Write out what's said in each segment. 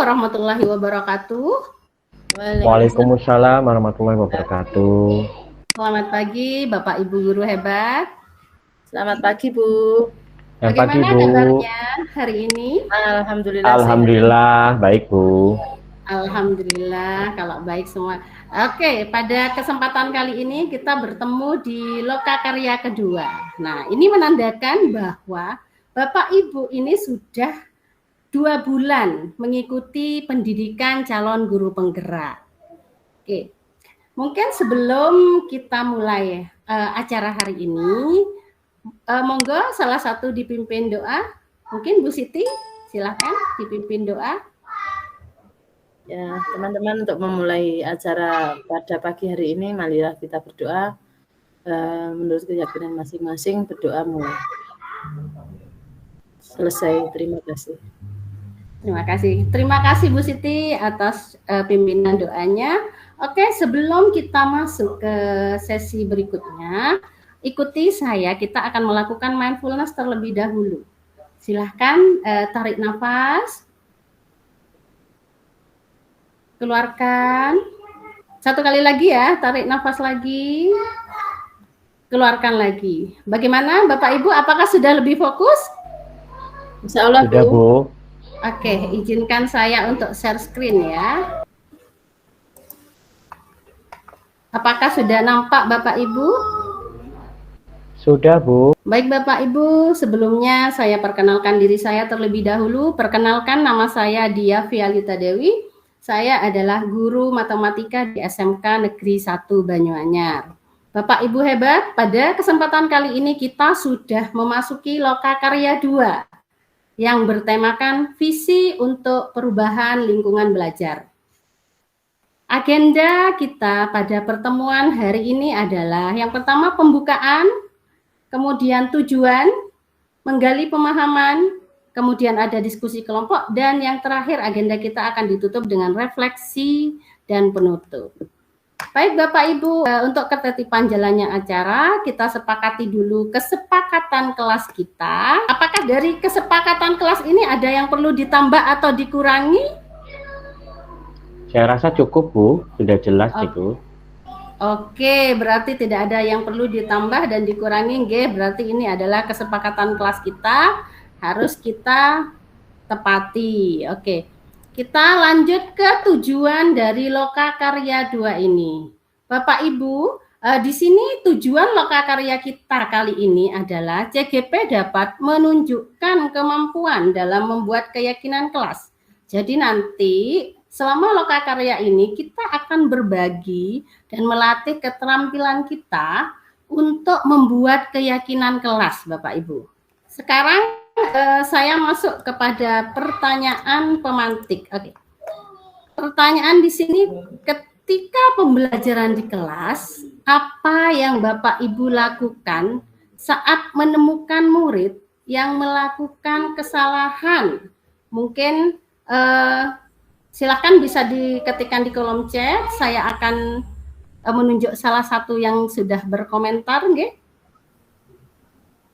warahmatullahi wabarakatuh. Waalaikumsalam warahmatullahi wabarakatuh. Selamat pagi Bapak Ibu guru hebat. Selamat pagi Bu. Bagaimana kabarnya hari ini? Alhamdulillah baik Bu. Alhamdulillah kalau baik semua. Oke, pada kesempatan kali ini kita bertemu di Lokakarya kedua. Nah, ini menandakan bahwa Bapak Ibu ini sudah 2 bulan mengikuti pendidikan calon guru penggerak. Oke, mungkin sebelum kita mulai acara hari ini, monggo salah satu dipimpin doa. Mungkin Bu Siti, silahkan dipimpin doa. Ya, teman-teman, untuk memulai acara pada pagi hari ini, marilah kita berdoa menurut keyakinan masing-masing. Berdoa mulai. Selesai, terima kasih. Terima kasih Bu Siti atas pimpinan doanya. Oke, sebelum kita masuk ke sesi berikutnya, ikuti saya, kita akan melakukan mindfulness terlebih dahulu. Silahkan tarik nafas. Keluarkan. Satu kali lagi ya, tarik nafas lagi. Keluarkan lagi. Bagaimana Bapak Ibu, apakah sudah lebih fokus? Insya Allah sudah Bu. Oke, izinkan saya untuk share screen ya. Apakah sudah nampak Bapak Ibu? Sudah Bu. Baik Bapak Ibu, sebelumnya saya perkenalkan diri saya terlebih dahulu. Perkenalkan, nama saya Dia Vialita Dewi. Saya adalah guru matematika di SMK Negeri 1 Banyuanyar. Bapak Ibu hebat, pada kesempatan kali ini kita sudah memasuki Lokakarya 2 yang bertemakan visi untuk perubahan lingkungan belajar. Agenda kita pada pertemuan hari ini adalah yang pertama pembukaan, kemudian tujuan, menggali pemahaman, kemudian ada diskusi kelompok, dan yang terakhir agenda kita akan ditutup dengan refleksi dan penutup. Baik Bapak Ibu, untuk ketertiban jalannya acara, kita sepakati dulu kesepakatan kelas kita. Apakah dari kesepakatan kelas ini ada yang perlu ditambah atau dikurangi? Saya rasa cukup Bu, sudah jelas itu. Oke, berarti tidak ada yang perlu ditambah dan dikurangi. Berarti ini adalah kesepakatan kelas kita, harus kita tepati. Oke, kita lanjut ke tujuan dari Lokakarya 2 ini. Bapak Ibu, di sini tujuan Lokakarya kita kali ini adalah CGP dapat menunjukkan kemampuan dalam membuat keyakinan kelas. Jadi nanti selama Lokakarya ini kita akan berbagi dan melatih keterampilan kita untuk membuat keyakinan kelas, Bapak Ibu. Sekarang saya masuk kepada pertanyaan pemantik. Oke. Pertanyaan di sini, ketika pembelajaran di kelas, apa yang Bapak Ibu lakukan saat menemukan murid yang melakukan kesalahan? Mungkin silakan bisa diketikkan di kolom chat. Saya akan menunjuk salah satu yang sudah berkomentar, nggih.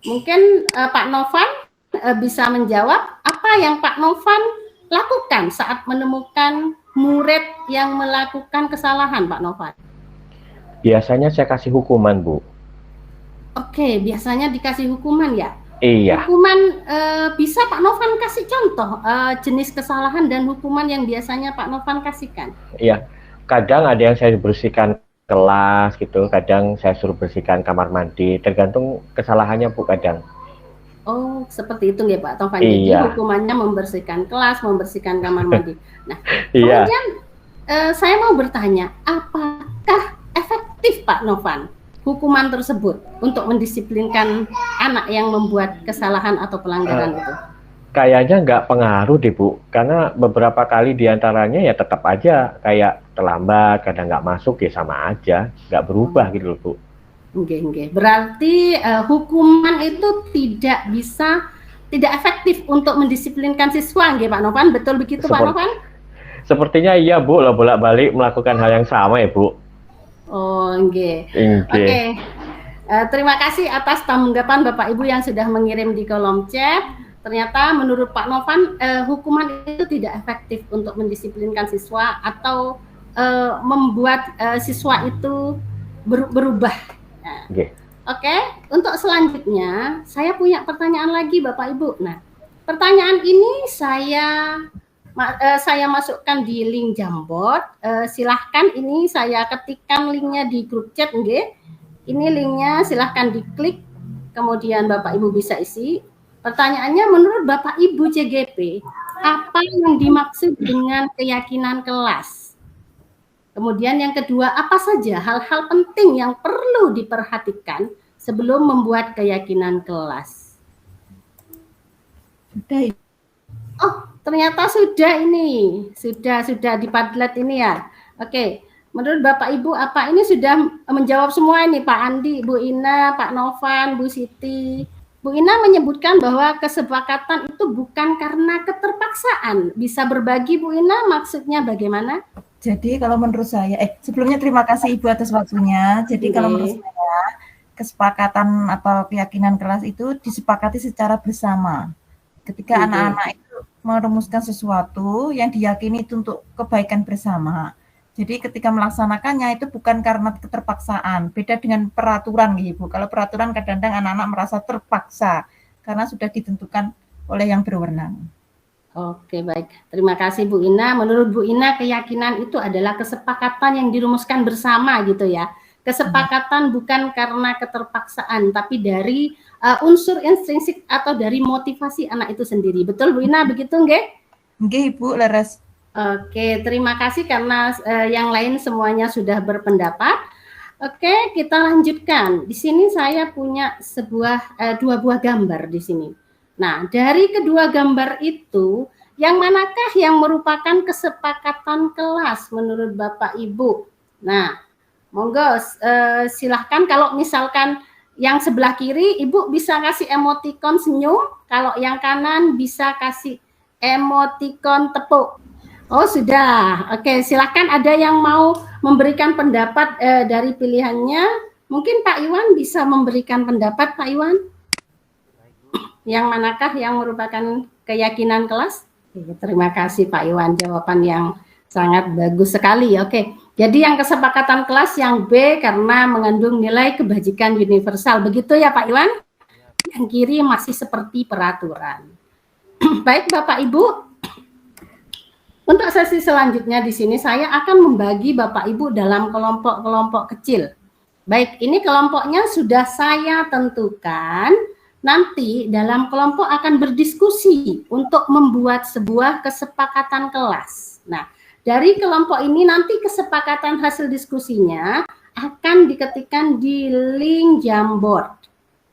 Mungkin Pak Novan bisa menjawab apa yang Pak Novan lakukan saat menemukan murid yang melakukan kesalahan, Pak Novan. Biasanya saya kasih hukuman Bu. Oke, biasanya dikasih hukuman ya? Iya. Hukuman, bisa Pak Novan kasih contoh jenis kesalahan dan hukuman yang biasanya Pak Novan kasihkan? Iya, kadang ada yang saya bersihkan kelas gitu, kadang saya suruh bersihkan kamar mandi, tergantung kesalahannya Bu kadang. Oh, seperti itu ya Pak Taufan. Jadi hukumannya membersihkan kelas, membersihkan kamar mandi. Nah, kemudian saya mau bertanya, apakah efektif Pak Novan hukuman tersebut untuk mendisiplinkan anak yang membuat kesalahan atau pelanggaran itu? Kayaknya nggak pengaruh deh Bu, karena beberapa kali diantaranya ya tetap aja kayak terlambat, kadang nggak masuk ya sama aja, nggak berubah gitu loh Bu. Oke. Berarti hukuman itu tidak efektif untuk mendisiplinkan siswa, nggih Pak Novan, betul begitu Pak Novan? Sepertinya iya Bu, lo bolak-balik melakukan hal yang sama ya Bu. Oh, nggih. Oke. Terima kasih atas tanggapan Bapak Ibu yang sudah mengirim di kolom chat. ternyata menurut Pak Novan hukuman itu tidak efektif untuk mendisiplinkan siswa atau membuat siswa itu berubah. Nah, Oke, untuk selanjutnya saya punya pertanyaan lagi Bapak Ibu. Nah, pertanyaan ini saya masukkan di link Jamboard. Silahkan ini saya ketikkan linknya di grup chat, nggih. Ini linknya silahkan diklik, kemudian Bapak Ibu bisa isi. Pertanyaannya, menurut Bapak Ibu CGP, apa yang dimaksud dengan keyakinan kelas? Kemudian yang kedua, apa saja hal-hal penting yang perlu diperhatikan sebelum membuat keyakinan kelas? Sudah. Oh, ternyata sudah ini. Sudah di Padlet ini ya. Oke. Menurut Bapak Ibu, apa ini sudah menjawab semua ini Pak Andi, Bu Ina, Pak Novan, Bu Siti. Bu Ina menyebutkan bahwa kesepakatan itu bukan karena keterpaksaan. Bisa berbagi Bu Ina, maksudnya bagaimana? Jadi kalau menurut saya, sebelumnya terima kasih Ibu atas waktunya. Jadi kalau menurut saya, kesepakatan atau keyakinan kelas itu disepakati secara bersama. Ketika anak-anak itu merumuskan sesuatu yang diyakini itu untuk kebaikan bersama. Jadi ketika melaksanakannya itu bukan karena keterpaksaan. Beda dengan peraturan Ibu. Kalau peraturan kadang-kadang anak-anak merasa terpaksa karena sudah ditentukan oleh yang berwenang. Oke, baik. Terima kasih Bu Ina. Menurut Bu Ina, keyakinan itu adalah kesepakatan yang dirumuskan bersama gitu ya. Kesepakatan bukan karena keterpaksaan, tapi dari unsur intrinsik atau dari motivasi anak itu sendiri. Betul Bu Ina, begitu nggih? Nggih Ibu, leres. Oke, terima kasih karena yang lain semuanya sudah berpendapat. Oke, kita lanjutkan. Di sini saya punya dua buah gambar di sini. Nah, dari kedua gambar itu, yang manakah yang merupakan kesepakatan kelas menurut Bapak Ibu? Nah, monggo silahkan kalau misalkan yang sebelah kiri, Ibu bisa kasih emoticon senyum, kalau yang kanan bisa kasih emoticon tepuk. Oh, sudah. Oke, silahkan ada yang mau memberikan pendapat dari pilihannya. Mungkin Pak Iwan bisa memberikan pendapat, Pak Iwan? Yang manakah yang merupakan keyakinan kelas? Oke, terima kasih Pak Iwan, jawaban yang sangat bagus sekali. Oke, jadi yang kesepakatan kelas yang B karena mengandung nilai kebajikan universal. Begitu ya Pak Iwan? Yang kiri masih seperti peraturan. Baik Bapak Ibu, untuk sesi selanjutnya di sini saya akan membagi Bapak Ibu dalam kelompok-kelompok kecil. Baik, ini kelompoknya sudah saya tentukan. Nanti dalam kelompok akan berdiskusi untuk membuat sebuah kesepakatan kelas. Nah, dari kelompok ini nanti kesepakatan hasil diskusinya akan diketikkan di link Jamboard.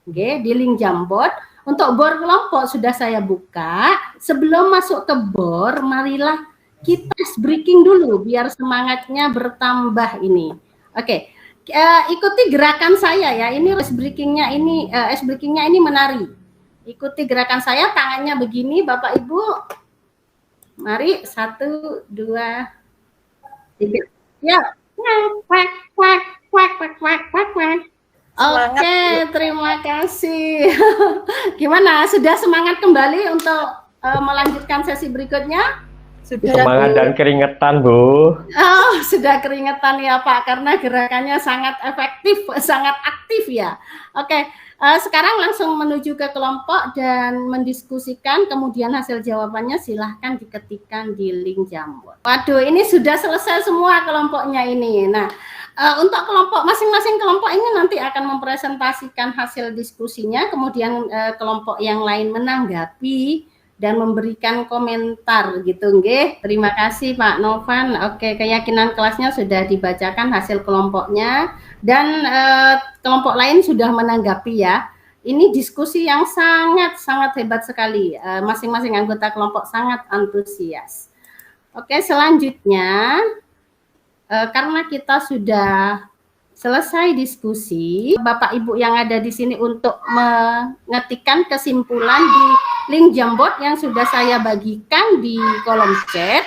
Oke, di link Jamboard. Untuk board kelompok sudah saya buka. Sebelum masuk ke board, marilah kita ice breaking dulu biar semangatnya bertambah ini. Oke. Ikuti gerakan saya ya. Ini ice breakingnya ini menari. Ikuti gerakan saya, tangannya begini, Bapak Ibu. Mari 1, 2, 3. Ya. Oke, terima kasih. Gimana? Sudah semangat kembali untuk melanjutkan sesi berikutnya? Sudah, semangat dan keringetan Bu. Oh, sudah keringetan ya Pak, karena gerakannya sangat efektif, sangat aktif ya. Oke, sekarang langsung menuju ke kelompok dan mendiskusikan, kemudian hasil jawabannya silahkan diketikkan di link Jamboard. Waduh, ini sudah selesai semua kelompoknya ini. Nah, untuk kelompok, masing-masing kelompok ini nanti akan mempresentasikan hasil diskusinya, kemudian kelompok yang lain menanggapi dan memberikan komentar gitu nggih. Terima kasih Pak Novan. Oke, keyakinan kelasnya sudah dibacakan hasil kelompoknya dan kelompok lain sudah menanggapi ya. Ini diskusi yang sangat hebat sekali. Masing-masing anggota kelompok sangat antusias. Oke, selanjutnya karena kita sudah selesai diskusi, Bapak Ibu yang ada di sini untuk mengetikkan kesimpulan di link Jamboard yang sudah saya bagikan di kolom chat.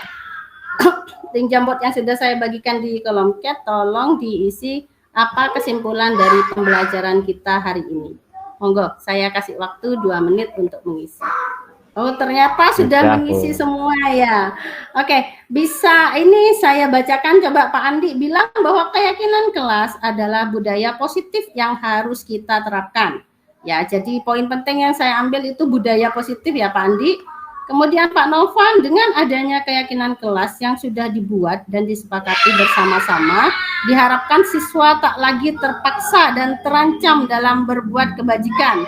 Link Jamboard yang sudah saya bagikan di kolom chat, tolong diisi apa kesimpulan dari pembelajaran kita hari ini. Monggo, saya kasih waktu 2 menit untuk mengisi. Oh, ternyata sudah Sudah, mengisi Bu. semua ya. Oke, bisa ini saya bacakan, coba Pak Andi bilang bahwa keyakinan kelas adalah budaya positif yang harus kita terapkan. Ya, jadi poin penting yang saya ambil itu budaya positif ya Pak Andi. Kemudian Pak Novan, dengan adanya keyakinan kelas yang sudah dibuat dan disepakati bersama-sama, diharapkan siswa tak lagi terpaksa dan terancam dalam berbuat kebajikan.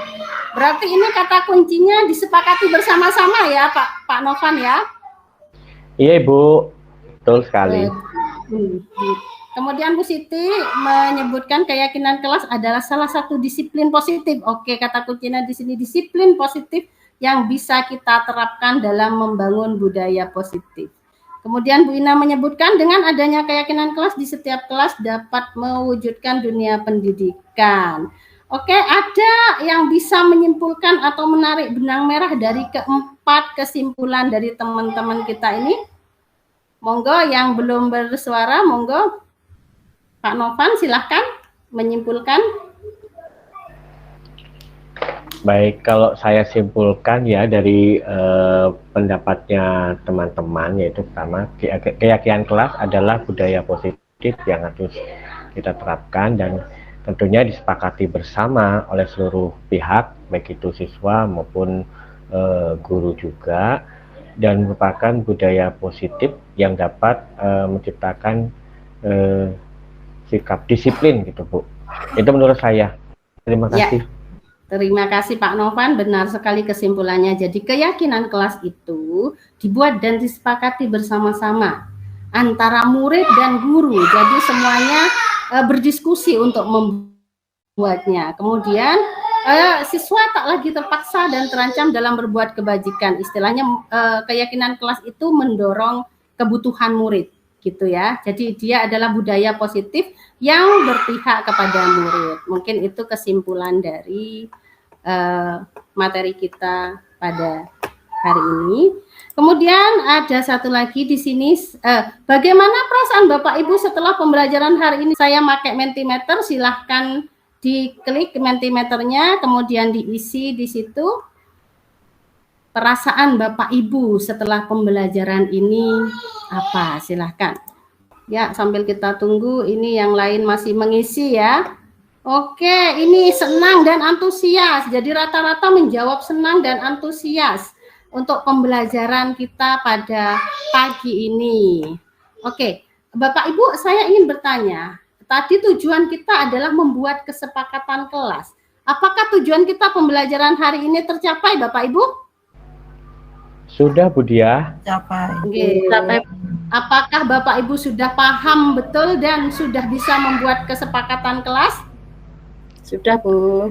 Berarti ini kata kuncinya disepakati bersama-sama ya Pak Novan ya? Iya, Ibu. Betul sekali. Kemudian Bu Siti menyebutkan keyakinan kelas adalah salah satu disiplin positif. Oke, kata kuncinya di sini disiplin positif yang bisa kita terapkan dalam membangun budaya positif. Kemudian Bu Ina menyebutkan dengan adanya keyakinan kelas di setiap kelas dapat mewujudkan dunia pendidikan. Oke, ada yang bisa menyimpulkan atau menarik benang merah dari keempat kesimpulan dari teman-teman kita ini? Monggo yang belum bersuara, monggo. Pak Novan silahkan menyimpulkan. Baik, kalau saya simpulkan ya dari pendapatnya teman-teman, yaitu pertama keyakinan kelas adalah budaya positif yang harus kita terapkan dan tentunya disepakati bersama oleh seluruh pihak, baik itu siswa maupun guru juga, dan merupakan budaya positif yang dapat menciptakan sikap disiplin gitu Bu. Itu menurut saya. Terima kasih. Ya. Terima kasih Pak Novan, benar sekali kesimpulannya. Jadi keyakinan kelas itu dibuat dan disepakati bersama-sama antara murid dan guru. Jadi semuanya berdiskusi untuk membuatnya. Kemudian siswa tak lagi terpaksa dan terancam dalam berbuat kebajikan. Istilahnya keyakinan kelas itu mendorong kebutuhan murid, gitu ya. Jadi dia adalah budaya positif yang berpihak kepada murid. Mungkin itu kesimpulan dari materi kita pada hari ini. Kemudian ada satu lagi di sini, bagaimana perasaan Bapak Ibu setelah pembelajaran hari ini? Saya pakai Mentimeter, silahkan diklik Mentimeternya, kemudian diisi di situ. Perasaan Bapak Ibu setelah pembelajaran ini apa? Silahkan. Ya, sambil kita tunggu, ini yang lain masih mengisi ya. Oke, ini senang dan antusias. Jadi rata-rata menjawab senang dan antusias untuk pembelajaran kita pada pagi ini. Oke, Bapak Ibu, saya ingin bertanya. Tadi tujuan kita adalah membuat kesepakatan kelas. Apakah tujuan kita pembelajaran hari ini tercapai, Bapak Ibu? Sudah, Bu Dia. Capai. Apakah Bapak Ibu sudah paham betul dan sudah bisa membuat kesepakatan kelas? Sudah, Bu.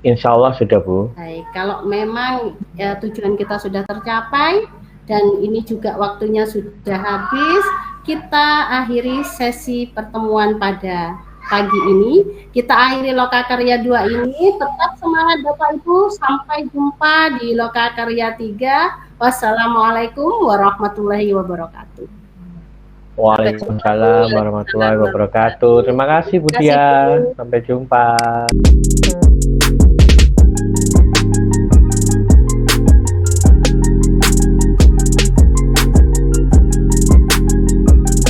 Insya Allah sudah, Bu. Baik, kalau memang ya, tujuan kita sudah tercapai dan ini juga waktunya sudah habis, kita akhiri sesi pertemuan pada pagi ini. Kita akhiri Lokakarya 2 ini. Tetap semangat Bapak Ibu. Sampai jumpa di Lokakarya 3. Wassalamualaikum warahmatullahi wabarakatuh. Waalaikumsalam warahmatullahi wabarakatuh. Terima kasih Bu Dia. Sampai jumpa.